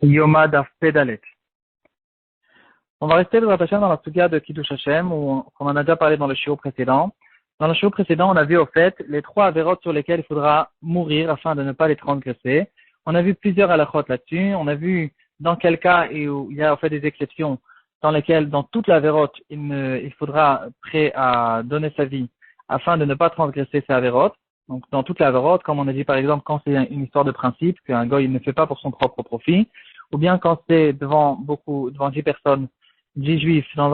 Yoma Daf Pedalet. On va rester dans la Suga de Kiddush Hashem, qu'on en a déjà parlé dans le shiur précédent. Dans le shiur précédent, on a vu au fait les trois avérotes sur lesquelles il faudra mourir afin de ne pas les transgresser. On a vu plusieurs halachot là-dessus. On a vu dans quel cas où il y a au fait des exceptions dans lesquelles, dans toute l'avérote, il faudra prêt à donner sa vie afin de ne pas transgresser ces avérotes. Donc, dans toute l'avérote, comme on a dit par exemple, quand c'est une histoire de principe, qu'un goy il ne fait pas pour son propre profit, ou bien quand c'est devant 10 personnes, 10 juifs, dans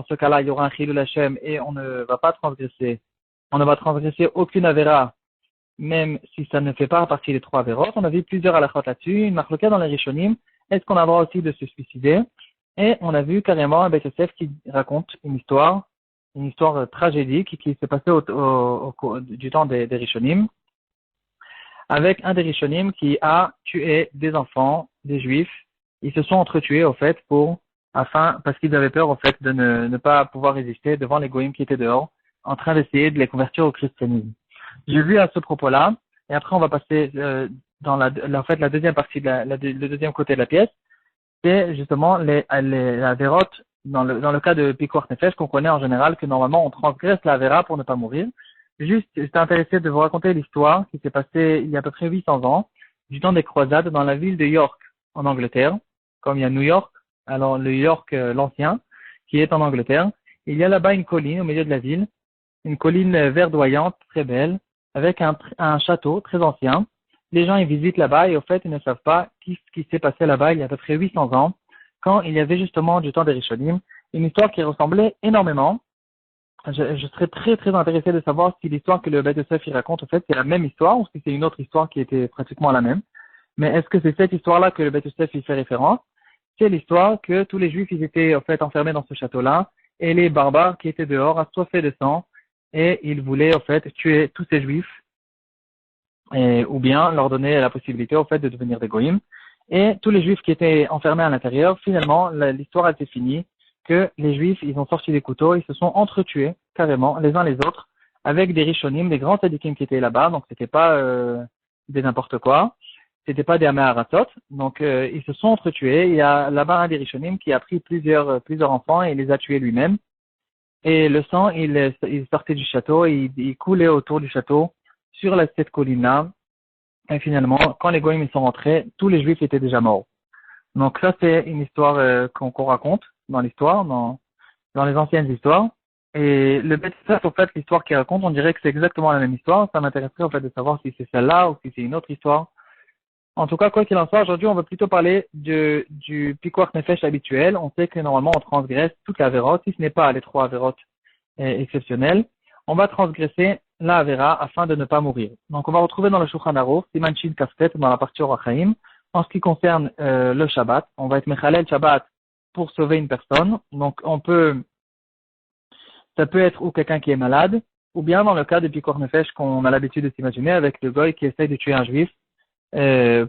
ce cas-là, il y aura un chilul Hashem et on ne va transgresser aucune avéra, même si ça ne fait pas partie des trois avérotes. On a vu plusieurs halachot là-dessus, une marloquette dans les Rishonim, est-ce qu'on a le droit aussi de se suicider? Et on a vu carrément un Beth Yosef qui raconte une histoire tragédique qui s'est passée au cours du temps des Rishonim, avec un des Rishonim qui a tué des enfants, des juifs. Ils se sont entretués, au fait, parce qu'ils avaient peur, au fait, de ne pas pouvoir résister devant les goïms qui étaient dehors, en train d'essayer de les convertir au christianisme. J'ai vu à ce propos-là, et après on va passer dans la deuxième partie, le deuxième côté de la pièce, c'est justement la vérote, dans le cas de Pikuach Nefesh, qu'on connaît en général que normalement on transgresse la véra pour ne pas mourir. Juste, j'étais intéressé de vous raconter l'histoire qui s'est passée il y a à peu près 800 ans, du temps des croisades dans la ville de York, en Angleterre. Comme il y a New York, alors le York l'ancien, qui est en Angleterre, il y a là-bas une colline au milieu de la ville, une colline verdoyante, très belle, avec un château très ancien. Les gens y visitent là-bas et au fait ils ne savent pas ce qui s'est passé là-bas il y a à peu près 800 ans, quand il y avait justement du temps des Rishonim, une histoire qui ressemblait énormément. Je serais très très intéressé de savoir si l'histoire que le Beth Yosef raconte au fait c'est la même histoire ou si c'est une autre histoire qui était pratiquement la même. Mais est-ce que c'est cette histoire-là que le Beth Yosef fait référence? C'est l'histoire que tous les Juifs ils étaient en fait enfermés dans ce château-là et les barbares qui étaient dehors assoiffés de sang et ils voulaient en fait tuer tous ces Juifs ou bien leur donner la possibilité au fait de devenir des goïms. Et tous les Juifs qui étaient enfermés à l'intérieur, finalement l'histoire a été finie que les Juifs ils ont sorti des couteaux, ils se sont entretués carrément les uns les autres avec des Rishonim, des grands tzadikim qui étaient là-bas, donc c'était pas des n'importe quoi. C'était pas des Ameharatot, donc ils se sont entretués. Il y a là-bas un des Rishonim qui a pris plusieurs enfants et il les a tués lui-même. Et le sang, il sortait du château, et il coulait autour du château sur cette colline-là. Et finalement, quand les Goïms sont rentrés, tous les Juifs étaient déjà morts. Donc ça, c'est une histoire qu'on raconte dans l'histoire, dans les anciennes histoires. Et le Beth Yosef, en fait, l'histoire qu'il raconte, on dirait que c'est exactement la même histoire. Ça m'intéresserait en fait de savoir si c'est celle-là ou si c'est une autre histoire. En tout cas, quoi qu'il en soit, aujourd'hui, on va plutôt parler du Pikuach Nefesh habituel. On sait que normalement, on transgresse toute la avérote, si ce n'est pas les trois avérotes exceptionnelles. On va transgresser la avéra afin de ne pas mourir. Donc, on va retrouver dans le Shulchan Aruch, Siman Shin Kaftet, dans la partie Orachaim. En ce qui concerne le Shabbat, on va être Mechalel Shabbat pour sauver une personne. Donc, ça peut être ou quelqu'un qui est malade, ou bien dans le cas de Pikuach Nefesh qu'on a l'habitude de s'imaginer avec le goy qui essaye de tuer un juif,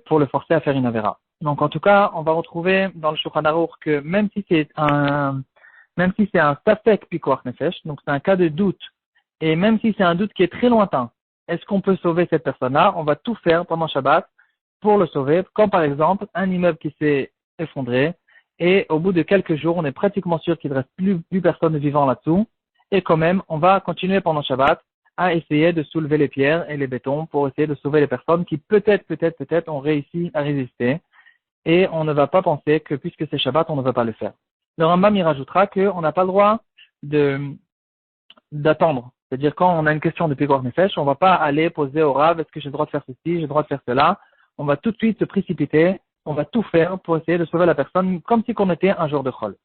pour le forcer à faire une avéra. Donc en tout cas, on va retrouver dans le Shulchan Aruch que même si c'est un stafek pikuach nefesh, donc c'est un cas de doute, et même si c'est un doute qui est très lointain, est-ce qu'on peut sauver cette personne-là? On va tout faire pendant Shabbat pour le sauver, comme par exemple un immeuble qui s'est effondré, et au bout de quelques jours, on est pratiquement sûr qu'il ne reste plus personne vivant là-dessous, et quand même, on va continuer pendant Shabbat à essayer de soulever les pierres et les bétons pour essayer de sauver les personnes qui peut-être ont réussi à résister. Et on ne va pas penser que puisque c'est Shabbat, on ne va pas le faire. Le Rambam y rajoutera qu'on n'a pas le droit d'attendre. C'est-à-dire quand on a une question de Pikuach Nefesh, on ne va pas aller poser au Rav, est-ce que j'ai le droit de faire ceci, j'ai le droit de faire cela. On va tout de suite se précipiter, on va tout faire pour essayer de sauver la personne comme si on était un jour de Chol.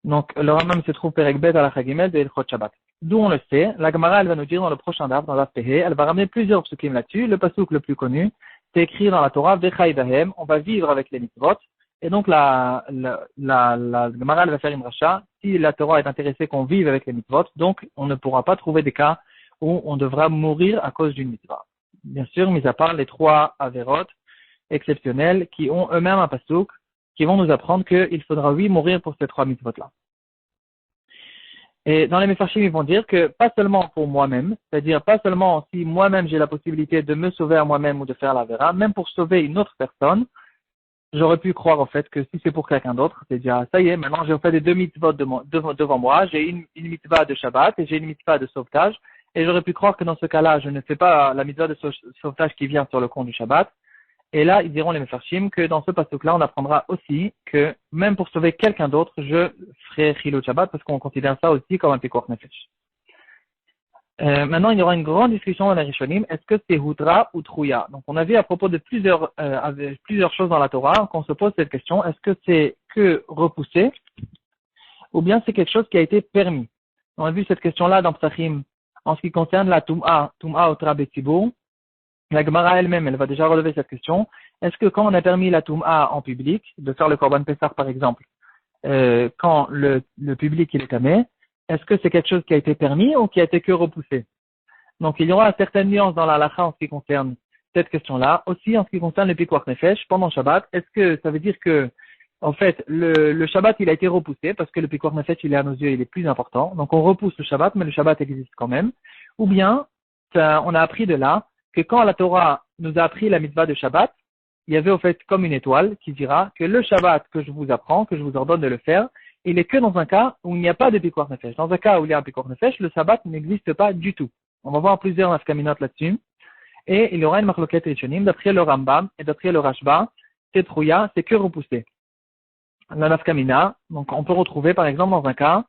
Donc, le Rambam se trouve Perek Bet à la Chagimel de Ilchot Shabbat. D'où on le sait, la Gemara, elle va nous dire dans le prochain daf, dans la Péhé, elle va ramener plusieurs psukim là-dessus. Le pasuk le plus connu, c'est écrit dans la Torah, Vechai Dahem, on va vivre avec les mitzvot. Et donc, la Gemara, elle va faire une racha. Si la Torah est intéressée qu'on vive avec les mitzvot, donc, on ne pourra pas trouver des cas où on devra mourir à cause d'une mitzvah. Bien sûr, mis à part les trois averot exceptionnels qui ont eux-mêmes un pasuk, qui vont nous apprendre qu'il faudra, oui, mourir pour ces trois mitzvot-là. Et dans les Mefarshim, ils vont dire que pas seulement pour moi-même, c'est-à-dire pas seulement si moi-même j'ai la possibilité de me sauver à moi-même ou de faire la vera, même pour sauver une autre personne, j'aurais pu croire, en fait, que si c'est pour quelqu'un d'autre, c'est déjà, ça y est, maintenant j'ai fait les deux mitzvot devant moi, j'ai une mitzvah de Shabbat et j'ai une mitzvah de sauvetage, et j'aurais pu croire que dans ce cas-là, je ne fais pas la mitzvah de sauvetage qui vient sur le compte du Shabbat. Et là, ils diront les Mefarshim que dans ce pasuk-là, on apprendra aussi que même pour sauver quelqu'un d'autre, je ferai Chilul Shabbat parce qu'on considère ça aussi comme un Pekuach Nefesh. Maintenant, il y aura une grande discussion dans les Rishonim. Est-ce que c'est Hudra ou Trouya? Donc, on a vu à propos de plusieurs choses dans la Torah qu'on se pose cette question. Est-ce que c'est que repoussé ou bien c'est quelque chose qui a été permis? On a vu cette question-là dans Psachim en ce qui concerne la Tum'a Otra Betzibur. La Gemara elle-même, elle va déjà relever cette question. Est-ce que quand on a permis la Tum'a en public, de faire le Korban Pessah par exemple, quand le public il est tamé, est-ce que c'est quelque chose qui a été permis ou qui a été que repoussé? Donc il y aura certaines nuances dans la halakha en ce qui concerne cette question-là. Aussi en ce qui concerne le Pekuach Nefesh pendant Shabbat, est-ce que ça veut dire que en fait le Shabbat il a été repoussé parce que le Pekuach Nefesh il est à nos yeux il est plus important. Donc on repousse le Shabbat mais le Shabbat existe quand même. Ou bien on a appris de là que quand la Torah nous a appris la mitzvah de Shabbat, il y avait au fait comme une étoile qui dira que le Shabbat que je vous apprends, que je vous ordonne de le faire, il est que dans un cas où il n'y a pas de Pekuach Nefesh. Dans un cas où il y a un Pekuach Nefesh, le Shabbat n'existe pas du tout. On va voir plusieurs nafkaminot là-dessus. Et il y aura une marloquette rishonim, d'après le Rambam et d'après le Rashba, c'est trouya, c'est que repoussé. La nafkamina, donc on peut retrouver par exemple dans un cas,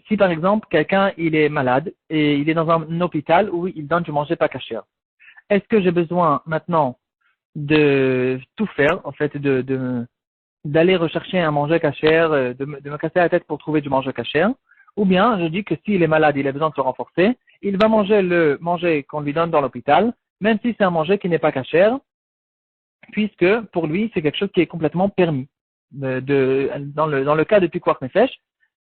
si par exemple quelqu'un il est malade et il est dans un hôpital où il donne du manger pas kasher, est-ce que j'ai besoin maintenant de tout faire, en fait, d'aller rechercher un manger kasher, de me casser la tête pour trouver du manger kasher, ou bien je dis que s'il est malade, il a besoin de se renforcer, il va manger le manger qu'on lui donne dans l'hôpital, même si c'est un manger qui n'est pas kasher, puisque pour lui c'est quelque chose qui est complètement permis. Dans le cas de Pekuach Nefesh,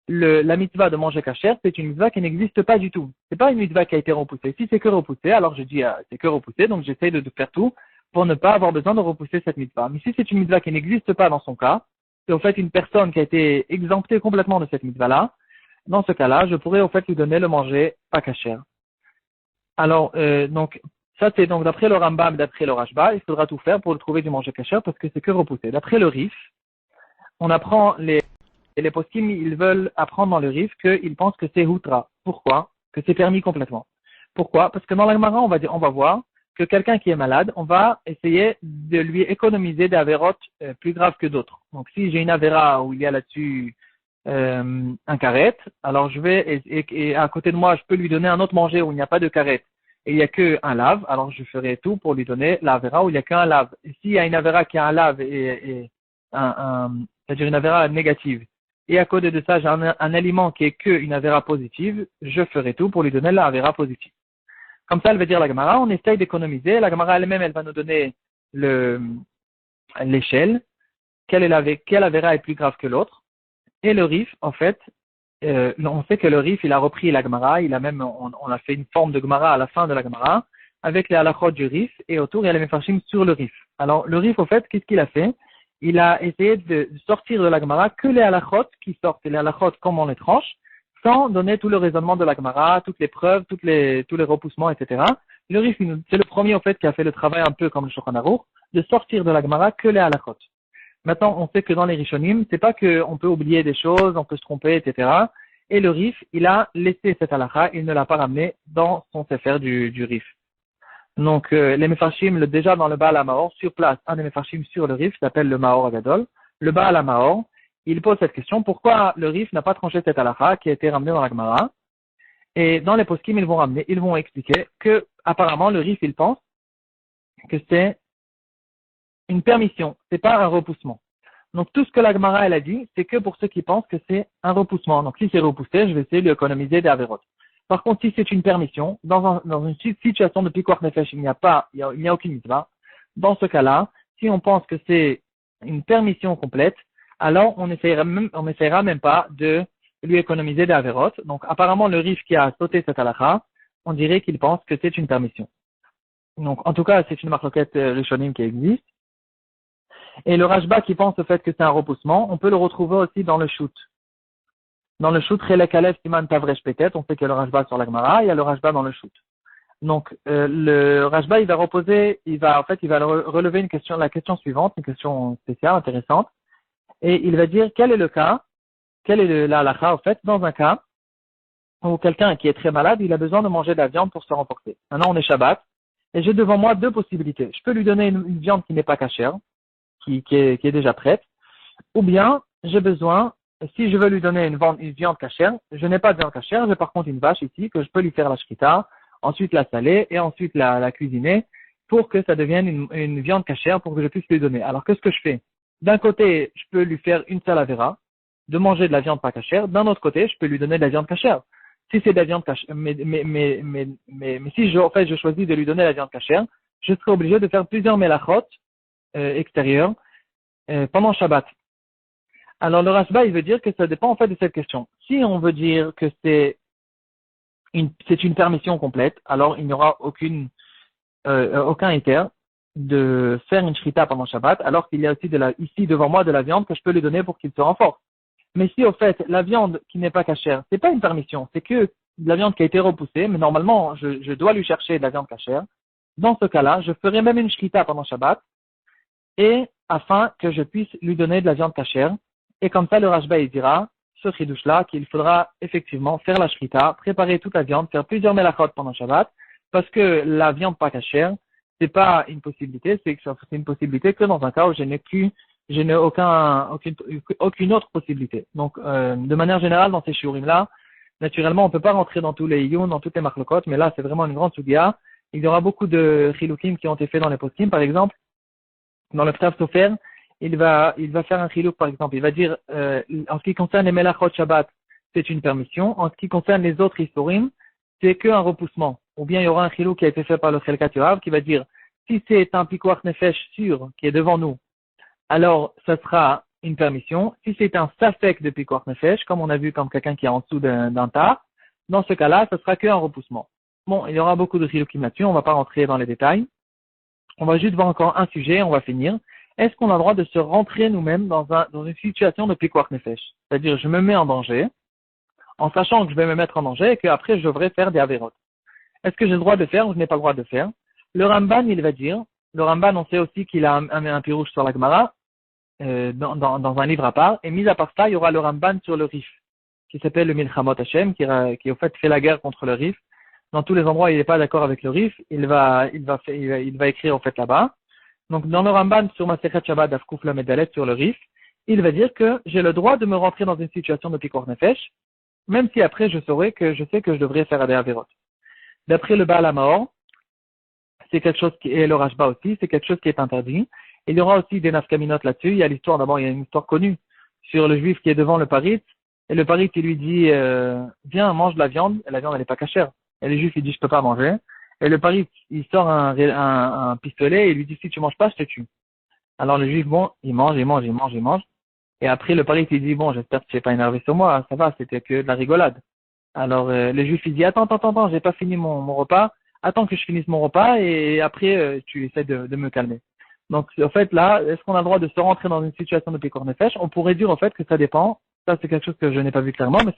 la mitzvah de manger kasher, c'est une mitzvah qui n'existe pas du tout. C'est pas une mitzvah qui a été repoussée. Si c'est que repoussé, alors je dis c'est que repoussé, donc j'essaie de faire tout pour ne pas avoir besoin de repousser cette mitzvah. Mais si c'est une mitzvah qui n'existe pas dans son cas, c'est au fait une personne qui a été exemptée complètement de cette mitzvah-là, dans ce cas-là, je pourrais au fait lui donner le manger pas kasher. Alors, donc, ça c'est donc d'après le Rambam, d'après le Rashba, il faudra tout faire pour le trouver du manger kasher parce que c'est que repoussé. D'après le Rif, on apprend les poskim, ils veulent apprendre dans le Rif qu'ils pensent que c'est Hutra. Pourquoi? Que c'est permis complètement. Pourquoi? Parce que dans la Gemara, on va voir que quelqu'un qui est malade, on va essayer de lui économiser des avérotes plus graves que d'autres. Donc si j'ai une avéra où il y a là-dessus un carrette, alors je vais, et à côté de moi, je peux lui donner un autre manger où il n'y a pas de carrette et il n'y a qu'un lave, alors je ferai tout pour lui donner la avéra où il n'y a qu'un lave. Et s'il y a une avéra qui a un lave et c'est-à-dire une avéra négative, et à côté de ça, j'ai un aliment qui est qu'une avéra positive, je ferai tout pour lui donner la avéra positive. Comme ça, elle veut dire la Gemara, on essaye d'économiser. La Gemara elle-même, elle va nous donner l'échelle. Quelle avéra est plus grave que l'autre. Et le Rif, en fait, on sait que le Rif, il a repris la Gemara, on a fait une forme de Gemara à la fin de la Gemara, avec les halachot du Rif, et autour, il y a les Mefarshim sur le Rif. Alors, le Rif, au fait, qu'est-ce qu'il a fait? Il a essayé de sortir de la Gemara que les halachot qui sortent, et les halachot comme on les tranche, sans donner tout le raisonnement de la Gemara, toutes les preuves, tous les repoussements, etc. Le Rif, c'est le premier, au fait, qui a fait le travail un peu comme le Shulchan Aruch, de sortir de la Gemara que les halachot. Maintenant, on sait que dans les Rishonim, c'est pas qu'on peut oublier des choses, on peut se tromper, etc. Et le Rif, il a laissé cette halakha, il ne l'a pas ramené dans son sefer du Rif. Donc, les Mefarshim, déjà dans le Baal HaMaor, sur place, un des Mefarshim sur le Rif s'appelle le Maor Agadol. Le Baal HaMaor, il pose cette question, pourquoi le Rif n'a pas tranché cette halakha qui a été ramenée dans la Gemara? Et dans les poskim, ils vont expliquer que, apparemment, le Rif, il pense que c'est une permission, c'est pas un repoussement. Donc, tout ce que la Gemara, elle a dit, c'est que pour ceux qui pensent que c'est un repoussement. Donc, si c'est repoussé, je vais essayer d'économiser des avérotes. Par contre, si c'est une permission, dans une situation de Pekuach Nefesh, il n'y a aucune mitzvah. Dans ce cas-là, si on pense que c'est une permission complète, alors on n'essayera même pas de lui économiser des avérotes. Donc, apparemment, le Rif qui a sauté cette halakha, on dirait qu'il pense que c'est une permission. Donc, en tout cas, c'est une marloquette rishonim qui existe. Et le Rashba qui pense au fait que c'est un repoussement, on peut le retrouver aussi dans le shoot. Dans le shoot, Relek Aleph Siman Tavresh Petet, on sait qu'il y a le Rashba sur la Gemara, il y a le Rashba dans le shoot. Donc, le Rashba, il va relever une question, la question suivante, une question spéciale, intéressante, et il va dire quel est le cas, quel est la halakha, en fait, dans un cas où quelqu'un qui est très malade, il a besoin de manger de la viande pour se renforcer. Maintenant, on est Shabbat, et j'ai devant moi deux possibilités. Je peux lui donner une viande qui n'est pas cachère, qui est déjà prête, ou bien j'ai besoin, si je veux lui donner une viande cachère, je n'ai pas de viande cachère, j'ai par contre une vache ici que je peux lui faire la shrita, ensuite la saler et ensuite la cuisiner pour que ça devienne une viande cachère pour que je puisse lui donner. Alors qu'est-ce que je fais? D'un côté, je peux lui faire une salavera, de manger de la viande pas cachère. D'un autre côté, je peux lui donner de la viande cachère. Si c'est de la viande cachère, mais si en fait je choisis de lui donner la viande cachère, je serai obligé de faire plusieurs melachot extérieures pendant Shabbat. Alors le Rashba, il veut dire que ça dépend en fait de cette question. Si on veut dire que c'est une permission complète, alors il n'y aura aucun éther de faire une shrita pendant Shabbat, alors qu'il y a aussi ici devant moi de la viande que je peux lui donner pour qu'il se renforce. Mais si au fait la viande qui n'est pas cachère, c'est pas une permission, c'est que de la viande qui a été repoussée, mais normalement je dois lui chercher de la viande cachère. Dans ce cas-là, je ferai même une shrita pendant Shabbat, et afin que je puisse lui donner de la viande cachère. Et comme ça, le Rashba, il dira, ce chidouche-là, qu'il faudra effectivement faire la shrita, préparer toute la viande, faire plusieurs melachot pendant Shabbat, parce que la viande pas cachère, c'est pas une possibilité, c'est une possibilité que dans un cas où je n'ai aucune autre possibilité. Donc, de manière générale, dans ces shiurim-là, naturellement, on peut pas rentrer dans tous les iyun, dans toutes les marlokot, mais là, c'est vraiment une grande sugia. Il y aura beaucoup de chilukim qui ont été faits dans les poskim, par exemple, dans le Ktav Sofer, il va faire un chilouk, par exemple. Il va dire, en ce qui concerne les melachot Shabbat, c'est une permission. En ce qui concerne les autres historim, c'est qu'un repoussement. Ou bien il y aura un chilouk qui a été fait par le Chelkat Yoav qui va dire, si c'est un pikuach nefesh sûr qui est devant nous, alors ça sera une permission. Si c'est un safek de pikuach nefesh, comme on a vu comme quelqu'un qui est en dessous d'un tas, dans ce cas-là, ça sera qu'un repoussement. Bon, il y aura beaucoup de chiloukim là-dessus, on va pas rentrer dans les détails. On va juste voir encore un sujet, on va finir. Est-ce qu'on a le droit de se rentrer nous-mêmes dans une situation de pikuach nefesh? C'est-à-dire, je me mets en danger, en sachant que je vais me mettre en danger et qu'après je devrais faire des avérotes. Est-ce que j'ai le droit de faire ou je n'ai pas le droit de faire? Le Ramban, il va dire, le Ramban, on sait aussi qu'il a un pirouche sur la Gemara, dans un livre à part, et mis à part ça, il y aura le Ramban sur le Rif, qui s'appelle le Milchamot Hashem, qui au fait fait la guerre contre le Rif. Dans tous les endroits où il n'est pas d'accord avec le Rif, il va écrire au fait là-bas. Donc, dans le Ramban, sur Masechet Shabbat, Afkouf la Medalet, sur le Rif, il va dire que j'ai le droit de me rentrer dans une situation de Pikuach Nefesh, même si après je sais que je devrais faire des Averot. D'après le Baal HaMaor, c'est quelque chose et le Rashba aussi, c'est quelque chose qui est interdit. Il y aura aussi des nafkaminot là-dessus. Il y a il y a une histoire connue sur le juif qui est devant le parit, et le parit il lui dit, viens, mange de la viande, et la viande elle n'est pas cachère. Et le juif il dit, je peux pas manger. Et le parit, il sort un pistolet et il lui dit, si tu manges pas, je te tue. Alors le juif, bon, il mange. Et après, le parit, il dit, bon, j'espère que tu n'es pas énervé sur moi, ça va, c'était que de la rigolade. Alors le juif, il dit, attends, j'ai pas fini mon repas, attends que je finisse mon repas et après, tu essaies de me calmer. Donc, en fait, là, est-ce qu'on a le droit de se rentrer dans une situation de pikuach nefesh? On pourrait dire, en fait, que ça dépend. Ça, c'est quelque chose que je n'ai pas vu clairement, mais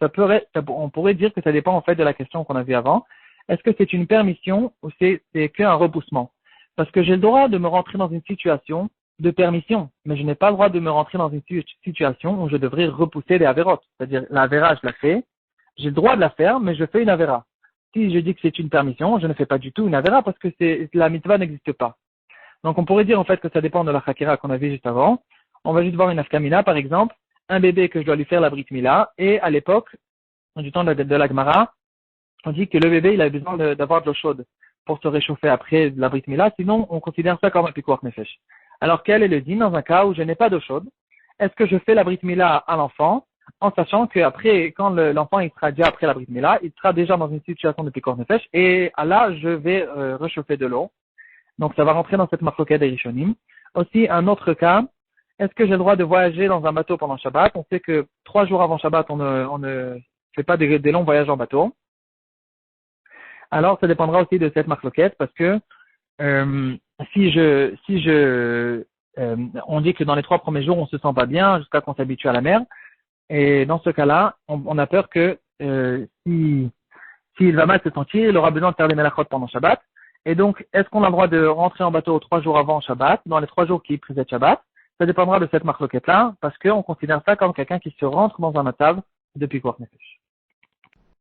on pourrait dire que ça dépend, en fait, de la question qu'on a vue avant. Est-ce que c'est une permission ou c'est qu'un repoussement? Parce que j'ai le droit de me rentrer dans une situation de permission, mais je n'ai pas le droit de me rentrer dans une situation où je devrais repousser les avérotes. C'est-à-dire, l'avéra, je la fais. J'ai le droit de la faire, mais je fais une avéra. Si je dis que c'est une permission, je ne fais pas du tout une avéra parce que la mitzvah n'existe pas. Donc, on pourrait dire, en fait, que ça dépend de la chakira qu'on a vu juste avant. On va juste voir une afkamina, par exemple, un bébé que je dois lui faire la brit mila, et à l'époque, du temps de la Gemara, on dit que le bébé, il a besoin d'avoir de l'eau chaude pour se réchauffer après la brit mila, sinon on considère ça comme un pikuach nefesh. Alors, quel est le din dans un cas où je n'ai pas d'eau chaude? Est-ce que je fais la brit mila à l'enfant, en sachant qu'après, quand l'enfant il sera déjà après la brit mila, il sera déjà dans une situation de pikuach nefesh, et là, je vais réchauffer de l'eau. Donc, ça va rentrer dans cette marloquette des Rishonim. Aussi, un autre cas, est-ce que j'ai le droit de voyager dans un bateau pendant Shabbat? On sait que 3 jours avant Shabbat, on ne fait pas des longs voyages en bateau. Alors, ça dépendra aussi de cette marloquette parce que on dit que dans les 3 premiers jours, on se sent pas bien jusqu'à qu'on s'habitue à la mer. Et dans ce cas-là, on a peur que si s'il va mal se sentir, il aura besoin de faire des melachot pendant Shabbat. Et donc, est-ce qu'on a le droit de rentrer en bateau 3 jours avant Shabbat, dans les 3 jours qui précèdent Shabbat? Ça dépendra de cette marloquette-là, parce qu'on considère ça comme quelqu'un qui se rentre dans un matav depuis Pikuach Nefesh.